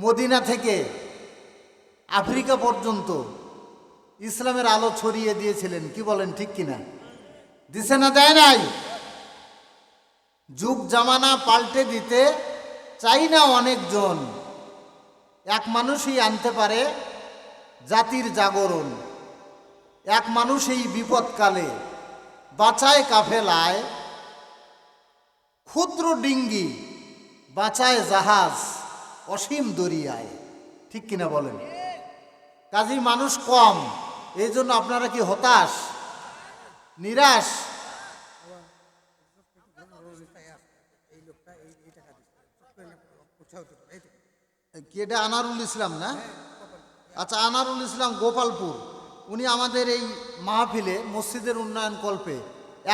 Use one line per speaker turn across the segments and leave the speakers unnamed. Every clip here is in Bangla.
মদিনা থেকে আফ্রিকা পর্যন্ত ইসলামের আলো ছড়িয়ে দিয়েছিলেন। কি বলেন, ঠিক কিনা? দিছে না, দেয় নাই? যুগ জামানা পাল্টে দিতে চাই না অনেকজন, এক মানুষই আনতে পারে জাতির জাগরণ। এক মানুষই বিপদকালে বাঁচায় কাফেলায়, ক্ষুদ্র ডিঙ্গি বাঁচায় জাহাজ অসীম দরিয়ায়। ঠিক কিনা বলেন? কাজেই মানুষ কম, এই জন্য আপনারা কি হতাশ, নিরাশ? কি এটা আনারুল ইসলাম না? আচ্ছা, আনারুল ইসলাম গোপালপুর, উনি আমাদের এই মাহফিলে মসজিদের উন্নয়ন কল্পে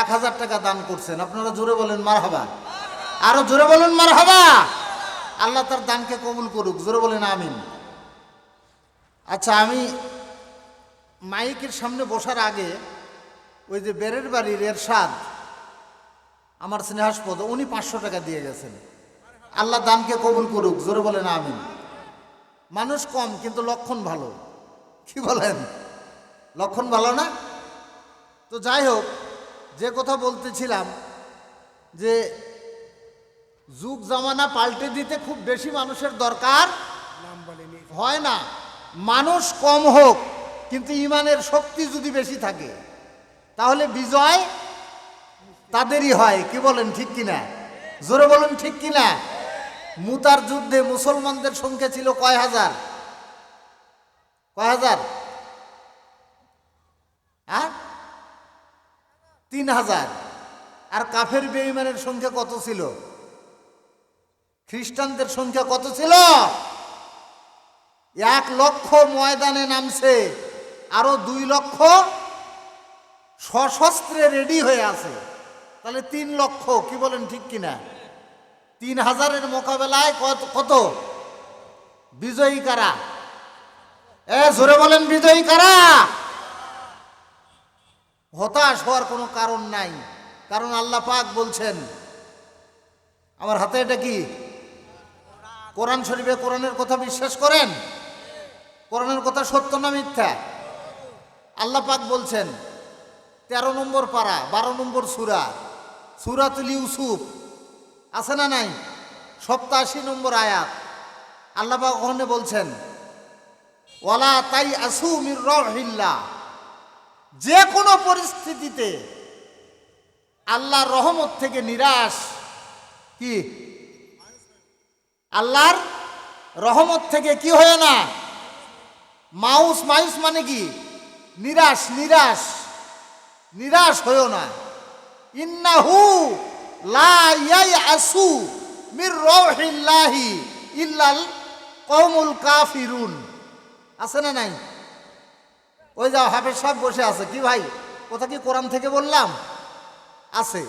1000 টাকা দান করছেন। আপনারা জোরে বলেন মারহাবা, আরো জোরে বলেন মারহাবা। আল্লাহ তার দানকে কবুল করুক, জোরে বলেন আমিন। আচ্ছা, আমি মাইকের সামনে বসার আগে ওই যে বেরের বাড়ির এরশাদ আমার স্নেহাস্পদ, উনি 500 টাকা দিয়ে গেছেন। আল্লাহ দানকে কবুল করুক, জোরে বলেন আমিন। মানুষ কম কিন্তু লক্ষণ ভালো। কি বলেন, লক্ষণ ভালো না? তো যাই হোক, যে কথা বলতেছিলাম যে যুগ জামানা পাল্টে দিতে খুব বেশি মানুষের দরকার হয় না। মানুষ কম হোক কিন্তু ইমানের শক্তি যদি বেশি থাকে তাহলে বিজয় তাদেরই হয়। কি বলেন, ঠিক কিনা? জোরে বলেন ঠিক কিনা? মুতার যুদ্ধে মুসলমানদের সংখ্যা ছিল কয় হাজার? কয় হাজার? 3000। আর কাফের বেঈমানের সংখ্যা কত ছিল? খ্রিস্টানদের সংখ্যা কত ছিল? 1 লক্ষ ময়দানে নামছে, আরো 2 লক্ষ সশস্ত্রে রেডি হয়ে আছে, তাহলে 3 লক্ষ। কি বলেন, ঠিক কিনা? 3000-এর মোকাবেলায় কত বিজয়ী কারা? জোরে বলেন, বিজয়ী কারা? হতাশ হওয়ার কোনো কারণ নাই, কারণ আল্লাহ পাক বলছেন, আমার হাতে এটা কি কোরআন শরীফে, কোরআনের কথা বিশ্বাস করেন? কোরআনের কথা সত্য না মিথ্যা? আল্লাহ পাক বলছেন 13 নম্বর পারা 12 নম্বর সূরা, সূরাতুল ইউসুফ আছে না নাই? 87 নম্বর আয়াত। আল্লাহ পাক ওখানে বলছেন ওয়ালা তাই আসু মির রাহিল্লাহ, যে কোনো পরিস্থিতিতে আল্লাহর রহমত থেকে নিরাশ কি, আল্লাহর রহমত থেকে কি হয় না, মাউস মানে কি? নিরাশ, নিরাশ, নিরাশ হইও না। ইন্নাহু লা ইয়াসু মির রাহিল্লাহি ইল্লাল কওমুল কাফিরুন। আছে না নাই? ওই যাও হাফেজ সাহেব বসে আছে। কি ভাই, কথা কি কোরআন থেকে বললাম? আছে।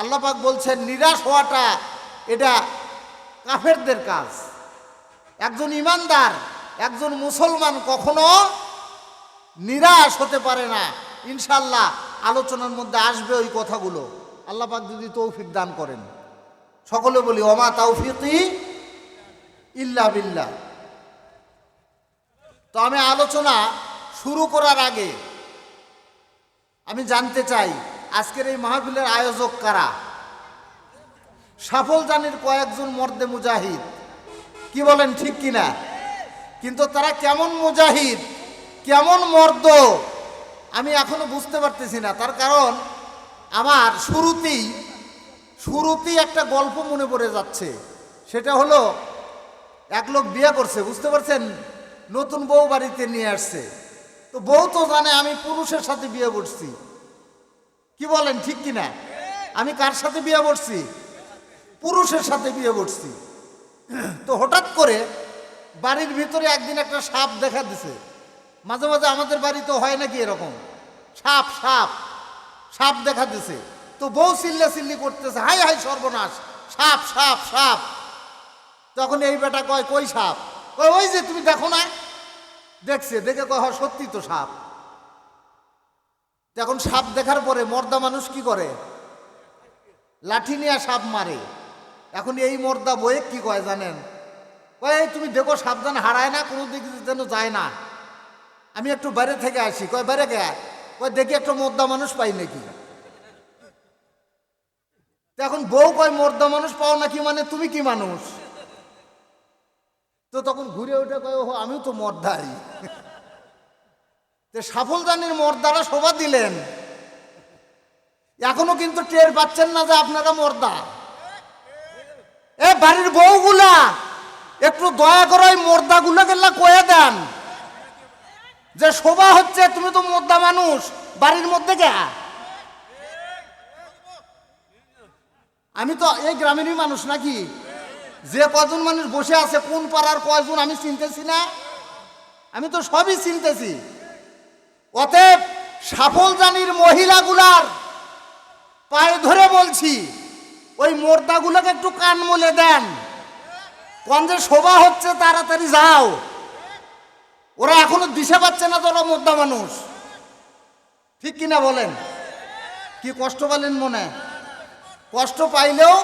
আল্লাহ পাক বলছেন নিরাশ হওয়াটা এটা কাফেরদের কাজ। একজন ইমানদার, একজন মুসলমান কখনো নিরাশ হতে পারে না। ইনশাআল্লাহ আলোচনার মধ্যে আসবে ওই কথাগুলো, আল্লাহ পাক যদি তৌফিক দান করেন। সকলে বলি ওমা তাওফিকি ইল্লা বিল্লাহ। তো আমি আলোচনা শুরু করার আগে আমি জানতে চাই আজকের এই মাহফিলের আয়োজক কারা? সাফল জানির কয়েকজন মর্দে মুজাহিদ। কি বলেন, ঠিক কিনা? কিন্তু তারা কেমন মুজাহিদ, কেমন মর্দ আমি এখনো বুঝতে পারতেছি না। তার কারণ আমার শুরুতেই একটা গল্প মনে পড়ে যাচ্ছে। সেটা হলো এক লোক বিয়ে করছে, বুঝতে পারছেন? নতুন বউ বাড়িতে নিয়ে আসছে। তো বউ তো জানে আমি পুরুষের সাথে বিয়ে করছি। কি বলেন, ঠিক কিনা? আমি কার সাথে বিয়ে করছি? পুরুষের সাথে বিয়ে করছি। তো হঠাৎ করে বাড়ির ভিতরে একদিন একটা সাপ দেখা দিছে। মাঝে মাঝে আমাদের বাড়ি তো হয় নাকি এরকম, সাপ সাপ সাপ দেখা দিছে। তো বউ চিল্লি করতেছে, হাই হাই সর্বনাশ, সাপ সাপ সাপ। তখন এই বেটা কয় কই সাপ? কয় ওই যে তুমি দেখো না। দেখছে, দেখে কয় হয় সত্যি তো সাপ। তখন সাপ দেখার পরে মর্দা মানুষ কি করে? লাঠি নিয়ে সাপ মারে। এখন এই মর্দা বয়ে কি কয় জানেন? কয় এই তুমি দেখো সাবধান হারায় না, কোনো দিক যেন যায় না। আমি একটু বাইরে থেকে আসি। কয় বাইরে গে? কয় দেখি একটা মোর্দা মানুষ পাই নাকি। এখন বউ কয় মোর্দা মানুষ পাও নাকি, মানে তুমি কি মানুষ? তো তখন ঘুরে উঠে কয় ও আমিও তো মর্দাই। সাফলদানির মর্দারা শোভা দিলেন, এখনো কিন্তু টের পাচ্ছেন না যে আপনারা মর্দা। এ বাড়ির বউগুলা একটু দয়া করে ওই মর্দাগুলা গেলা কয়ে দেন যে শোভা হচ্ছে, তুমি তো মর্দা মানুষ, বাড়ির মধ্যে কে? আমি তো এই গ্রামেরই মানুষ নাকি? যে কজন মানুষ বসে আছে কোন পাড়ার কয়জন আমি চিনতেছি না? আমি তো সবই চিনতেছি। অতএব সাফলদানির মহিলাগুলার পায়ে ধরে বলছি, ওই মোর্দাগুলোকে একটু কান মলে দেন, কোন যে শোভা হচ্ছে তাড়াতাড়ি যাও। ওরা এখনো দিশা পাচ্ছে না, তোরা মোর্দা মানুষ। ঠিক কিনা বলেন? কি কষ্ট পেলেন মনে? কষ্ট পাইলেও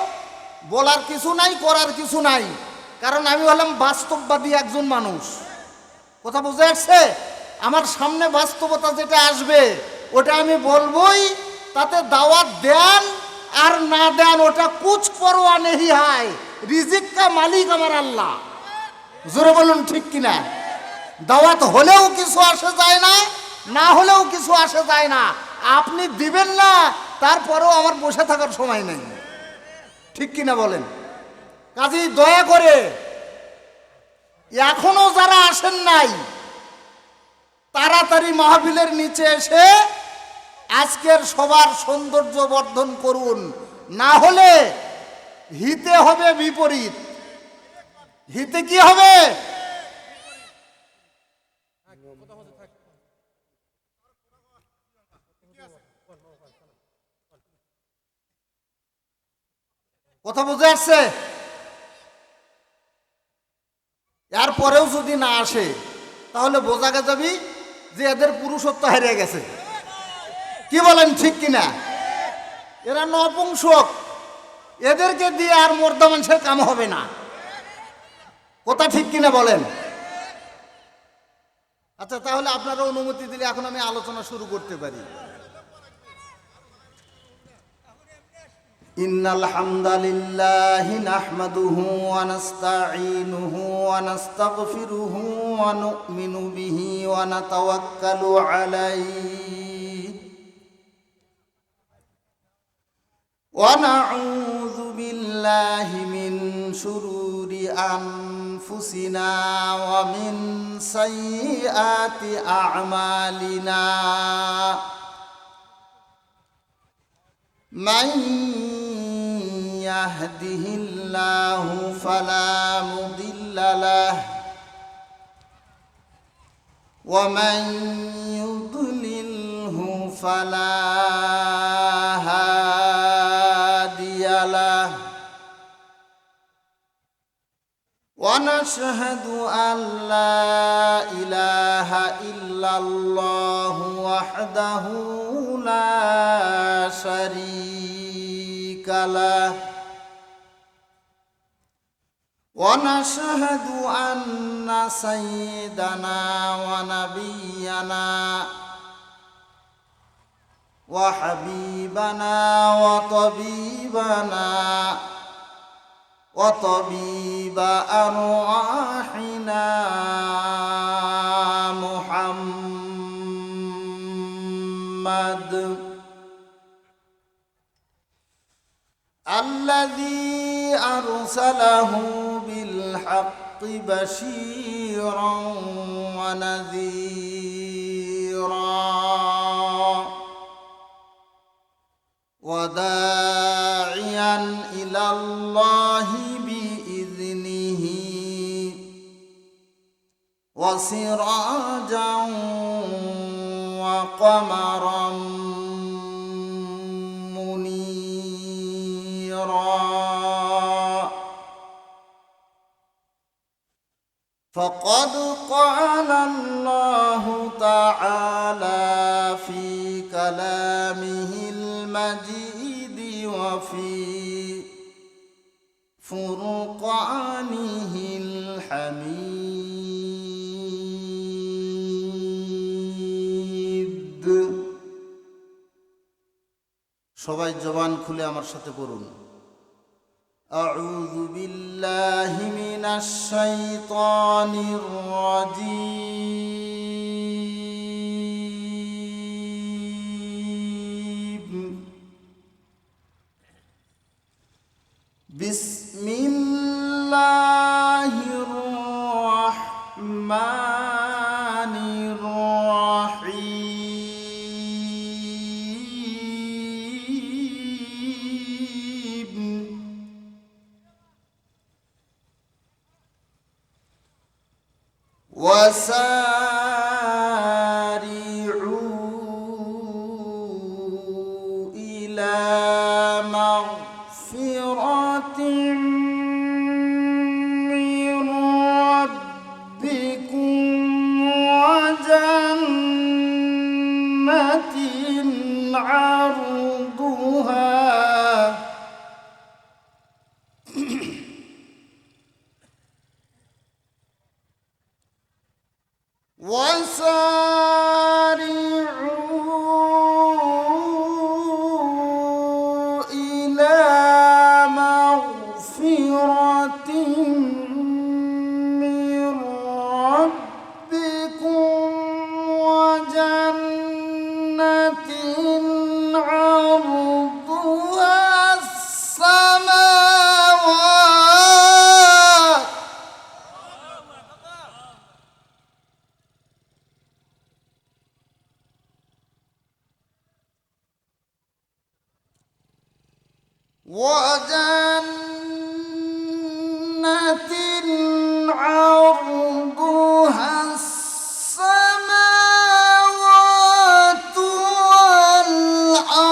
বলার কিছু নাই, করার কিছু নাই, কারণ আমি হলাম বাস্তববাদী একজন মানুষ। কথা বুঝে আসছে? আমার সামনে বাস্তবতা যেটা আসবে ওটা আমি বলবোই, তাতে দাওয়াত দেন আর না দেন ওটা কুছ পরোয়া নেই হয়। রিজিক কা মালিক আমার আল্লাহ। জোরে বলুন ঠিক কিনা? দাওয়াত হলেও কিছু আসে যায় না, না হলেও কিছু আসে যায় না। আপনি দিবেন না, তারপরেও আমার বসে থাকার সময় নেই। ঠিক কিনা বলেন? কাজেই দয়া করে এখনো যারা আসেন নাই তাড়াতাড়ি মাহফিলের নিচে এসে আজকের সবার সৌন্দর্য বর্ধন করুন, না হলে হিতে হবে বিপরীত। হিতে কি হবে? কথা বুঝে আসছে? এরপরেও যদি না আসে তাহলে বোঝা যাবি যে এদের পুরুষত্ব হারিয়ে গেছে। কি বলেন ঠিক কিনা? এরা নপুংসক, এদেরকে দিয়ে আর মর্দা মানুষের কাম হবে না। কথা ঠিক কিনা বলেন? আচ্ছা, তাহলে আপনারা অনুমতি দিলে এখন আমি আলোচনা শুরু করতে পারি। ইন্নাল হামদালিল্লাহি নাহমাদুহু ওয়া নাস্তাঈনুহু ওয়া নাস্তাগফিরুহু ওয়া নু'মিনু বিহি ওয়া নাতাওয়াক্কালু আলাইহি ওয়া নাউযু বিল্লাহি মিন শুরুরি আনফুসিনা ওয়া মিন সাইয়্যাতি আ'মালিনা। মান ইয়াহদিহিল্লাহু ফালা মুদিল্লা লাহু ওয়া মান ইউদ্লিলহু ফালা হাদিয়া লাহু। ওয়া নাশহাদু আল লা ইলাহা ইল্লাল্লাহু ওয়াহদাহু লা শারীকা লাহু ওয়া নাশহাদু আন্না সাইয়্যিদানা ওয়া নাবিয়্যানা ওয়া হাবিবানা ওয়া তাবিবানা ওয়া তাবিবা আরওয়াহিনা মুহাম্মাদ الذي أرسله بالحق بشيرا ونذيرا وداعيا إلى الله بإذنه وسراجا وقمرا فقد قال الله تعالى في كلامه المجيد وفي فرقانه حميد সবাই জবান খুলে আমার সাথে পড়ুন أعوذ بالله من الشيطان الرجيم بسم الله الرحمن الرحيم وسارعوا إلى مغفرة من ربكم وجنة عرضها وسارعوا إلى مغفرة من ربكم وجنة عرضها السماوات وجنة